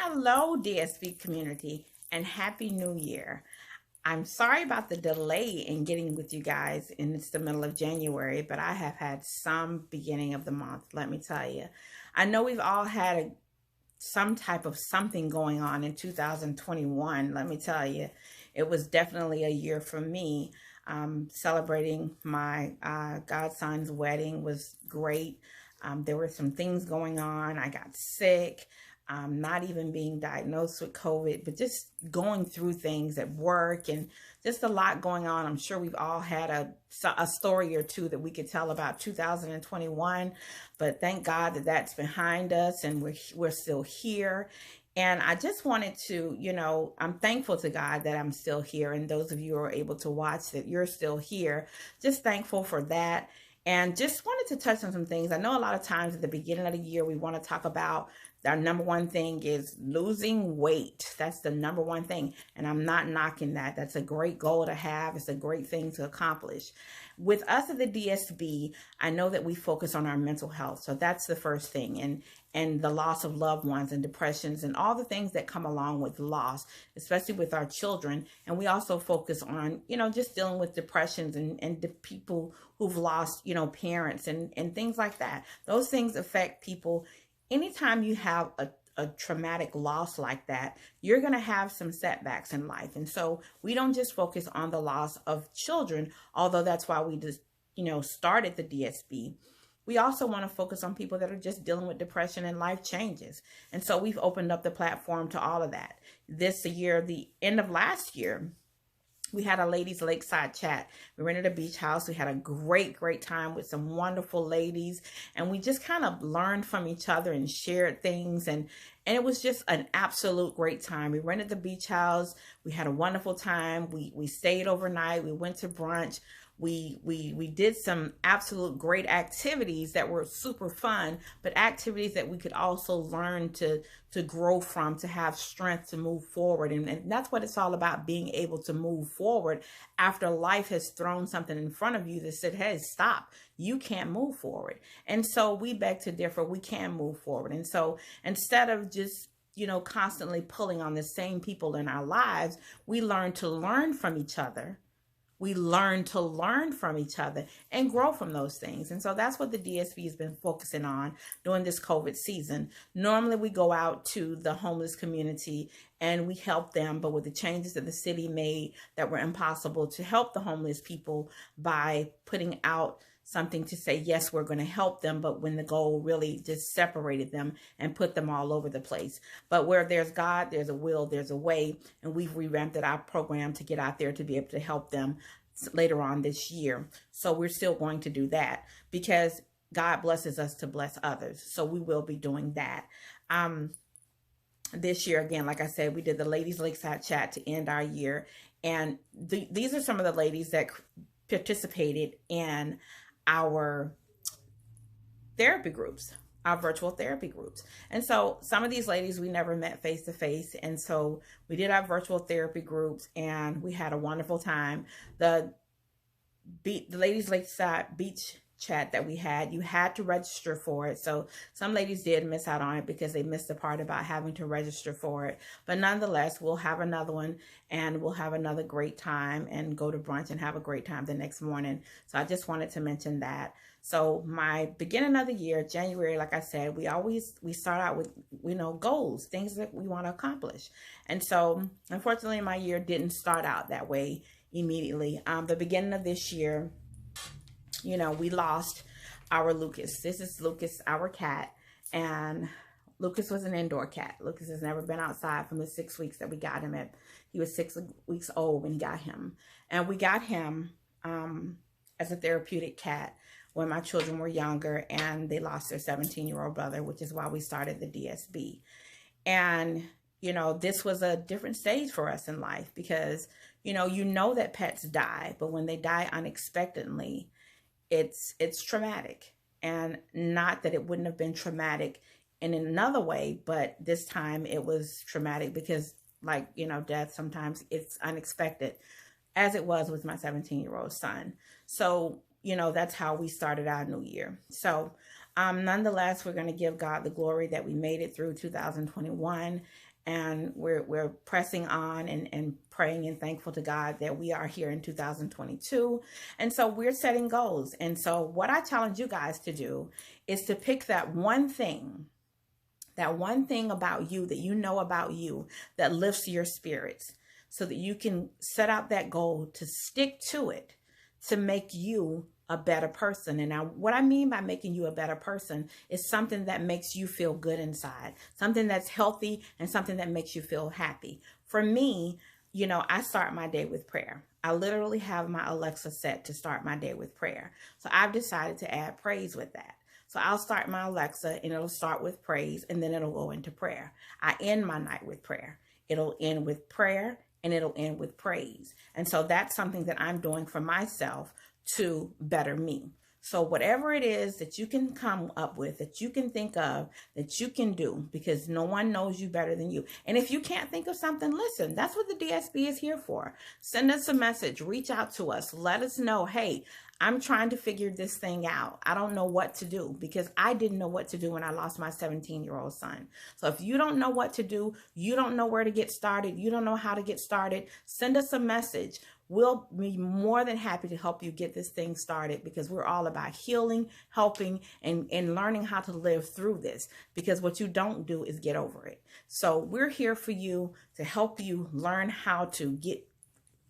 Hello, DSB community, and Happy New Year. I'm sorry about the delay in getting with you guys, and it's the middle of January, but I have had some beginning of the month, let me tell you. I know we've all had some type of something going on in 2021, let me tell you. It was definitely a year for me. Celebrating my godson's wedding was great. There were some things going on. I got sick, not even being diagnosed with COVID, but just going through things at work and just a lot going on. I'm sure we've all had a story or two that we could tell about 2021, but thank God that that's behind us and we're still here. And I just wanted to, I'm thankful to God that I'm still here. And those of you who are able to watch that you're still here, just thankful for that. And just wanted to touch on some things. I know a lot of times at the beginning of the year, we want to talk about our number one thing is losing weight. That's the number one thing. And I'm not knocking that. That's a great goal to have. It's a great thing to accomplish. With us at the DSB, I know that we focus on our mental health. So that's the first thing. And the loss of loved ones and depressions and all the things that come along with loss, especially with our children. And we also focus on, just dealing with depressions and the people who've lost, parents and things like that. Those things affect people. Anytime you have a traumatic loss like that, you're going to have some setbacks in life. And so we don't just focus on the loss of children, although that's why we just, started the DSB. We also want to focus on people that are just dealing with depression and life changes. And so we've opened up the platform to all of that. This year, the end of last year, we had a ladies' lakeside chat. We rented a beach house. We had a great time with some wonderful ladies. And we just kind of learned from each other and shared things. And it was just an absolute great time. We rented the beach house. We had a wonderful time. We stayed overnight. We went to brunch. We did some absolute great activities that were super fun, but activities that we could also learn to grow from, to have strength to move forward. And that's what it's all about, being able to move forward after life has thrown something in front of you that said, hey, stop, you can't move forward. And so we beg to differ, we can move forward. And so instead of just constantly pulling on the same people in our lives, we learn to learn from each other. We learn to learn from each other and grow from those things. And so that's what the DSB has been focusing on during this COVID season. Normally we go out to the homeless community and we help them, but with the changes that the city made that were impossible to help the homeless people by putting out something to say, yes, we're going to help them, but when the goal really just separated them and put them all over the place. But where there's God, there's a will, there's a way, and we've revamped our program to get out there to be able to help them later on this year. So we're still going to do that because God blesses us to bless others. So we will be doing that. This year, again, like I said, we did the Ladies Lakeside Chat to end our year. And these are some of the ladies that participated in our therapy groups, our virtual therapy groups. And so some of these ladies we never met face to face. And so we did our virtual therapy groups and we had a wonderful time. The Ladies Lakeside Beach chat that we had, you had to register for it. So some ladies did miss out on it because they missed the part about having to register for it. But nonetheless, we'll have another one and we'll have another great time and go to brunch and have a great time the next morning. So I just wanted to mention that. So my beginning of the year, January, like I said, we start out with, goals, things that we want to accomplish. And so unfortunately, my year didn't start out that way immediately. The beginning of this year, we lost our Lucas. This is Lucas, our cat. And Lucas was an indoor cat. Lucas has never been outside from the 6 weeks that we got him at. He was 6 weeks old when we got him. And we got him as a therapeutic cat when my children were younger and they lost their 17-year-old brother, which is why we started the DSB. And, this was a different stage for us in life because, that pets die, but when they die unexpectedly, it's traumatic. And not that it wouldn't have been traumatic in another way, but this time it was traumatic because death, sometimes it's unexpected, as it was with my 17-year-old son. So, that's how we started our new year. So Nonetheless, we're going to give God the glory that we made it through 2021, and we're pressing on and praying and thankful to God that we are here in 2022. And so we're setting goals. And so what I challenge you guys to do is to pick that one thing about you that you know about you that lifts your spirits, so that you can set out that goal to stick to it, to make you a better person. And now what I mean by making you a better person is something that makes you feel good inside, something that's healthy, and something that makes you feel happy. For me, I start my day with prayer. I literally have my Alexa set to start my day with prayer. So I've decided to add praise with that. So I'll start my Alexa and it'll start with praise, and then it'll go into prayer. I end my night with prayer. It'll end with prayer and it'll end with praise. And so that's something that I'm doing for myself to better me. So whatever it is that you can come up with, that you can think of, that you can do, because no one knows you better than you. And if you can't think of something, listen, that's what the DSB is here for. Send us a message, reach out to us, let us know, hey, I'm trying to figure this thing out. I don't know what to do, because I didn't know what to do when I lost my 17-year-old son. So if you don't know what to do, you don't know where to get started, you don't know how to get started, send us a message. We'll be more than happy to help you get this thing started, because we're all about healing, helping, and learning how to live through this, because what you don't do is get over it. So we're here for you to help you learn how to get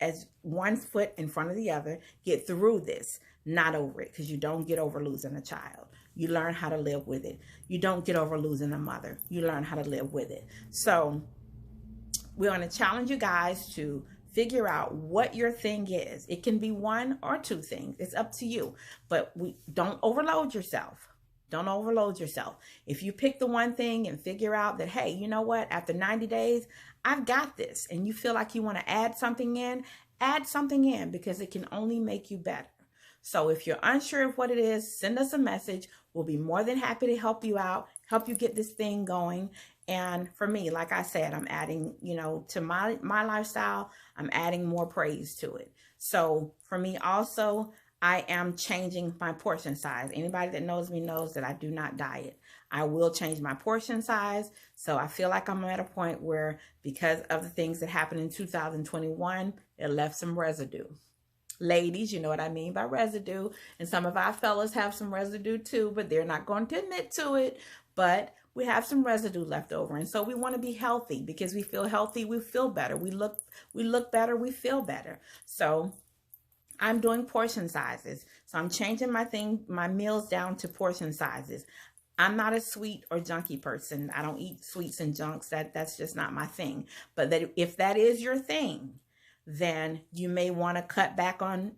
as one foot in front of the other, get through this, not over it, because you don't get over losing a child. You learn how to live with it. You don't get over losing a mother. You learn how to live with it. So we're going to challenge you guys to figure out what your thing is. It can be one or two things. It's up to you. But don't overload yourself. Don't overload yourself. If you pick the one thing and figure out that, hey, you know what? After 90 days, I've got this. And you feel like you want to add something in, because it can only make you better. So if you're unsure of what it is, send us a message. We'll be more than happy to help you out, help you get this thing going. And for me, like I said, I'm adding, to my lifestyle, I'm adding more praise to it. So for me also, I am changing my portion size. Anybody that knows me knows that I do not diet. I will change my portion size. So I feel like I'm at a point where, because of the things that happened in 2021, it left some residue. Ladies, you know what I mean by residue. And some of our fellas have some residue too, but they're not going to admit to it. But we have some residue left over. And so we want to be healthy, because we feel healthy, we feel better. We look better, we feel better. So I'm doing portion sizes. So I'm changing my meals down to portion sizes. I'm not a sweet or junky person. I don't eat sweets and junks. That's just not my thing. But if that is your thing, then you may want to cut back on,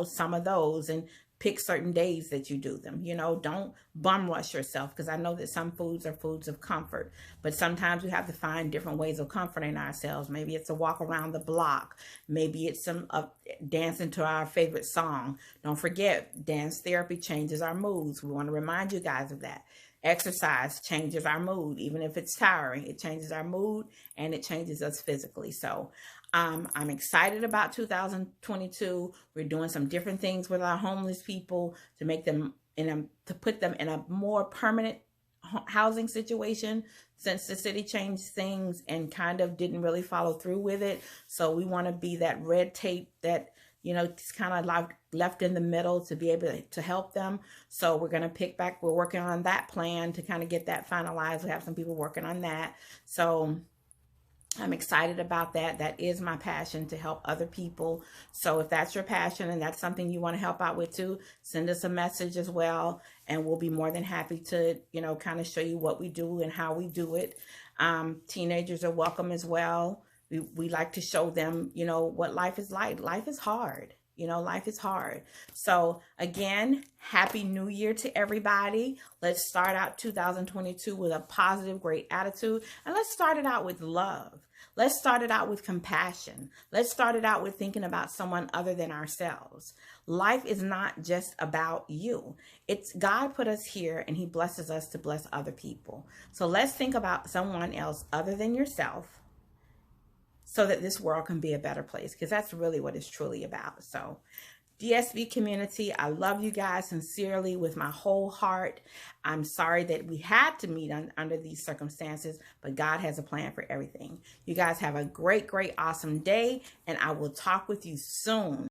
some of those, and pick certain days that you do them. Don't bum rush yourself, because I know that some foods are foods of comfort, but sometimes we have to find different ways of comforting ourselves. Maybe it's a walk around the block. Maybe it's some dancing to our favorite song. Don't forget, dance therapy changes our moods. We want to remind you guys of that. Exercise changes our mood. Even if it's tiring, it changes our mood and it changes us physically. So I'm excited about 2022. We're doing some different things with our homeless people to make them to put them in a more permanent housing situation, since the city changed things and kind of didn't really follow through with it. So we want to be that red tape that, it's kind of like left in the middle to be able to help them. So we're going to pick back. We're working on that plan to kind of get that finalized. We have some people working on that. So I'm excited about that. That is my passion, to help other people. So if that's your passion and that's something you want to help out with too, send us a message as well. And we'll be more than happy to, kind of show you what we do and how we do it. Teenagers are welcome as well. We like to show them, what life is like. Life is hard. Life is hard. So again, Happy New Year to everybody. Let's start out 2022 with a positive, great attitude. And let's start it out with love. Let's start it out with compassion. Let's start it out with thinking about someone other than ourselves. Life is not just about you. It's God put us here and he blesses us to bless other people. So let's think about someone else other than yourself, so that this world can be a better place, because that's really what it's truly about. So GSB community, I love you guys sincerely with my whole heart. I'm sorry that we had to meet under these circumstances, but God has a plan for everything. You guys have a great, awesome day, and I will talk with you soon.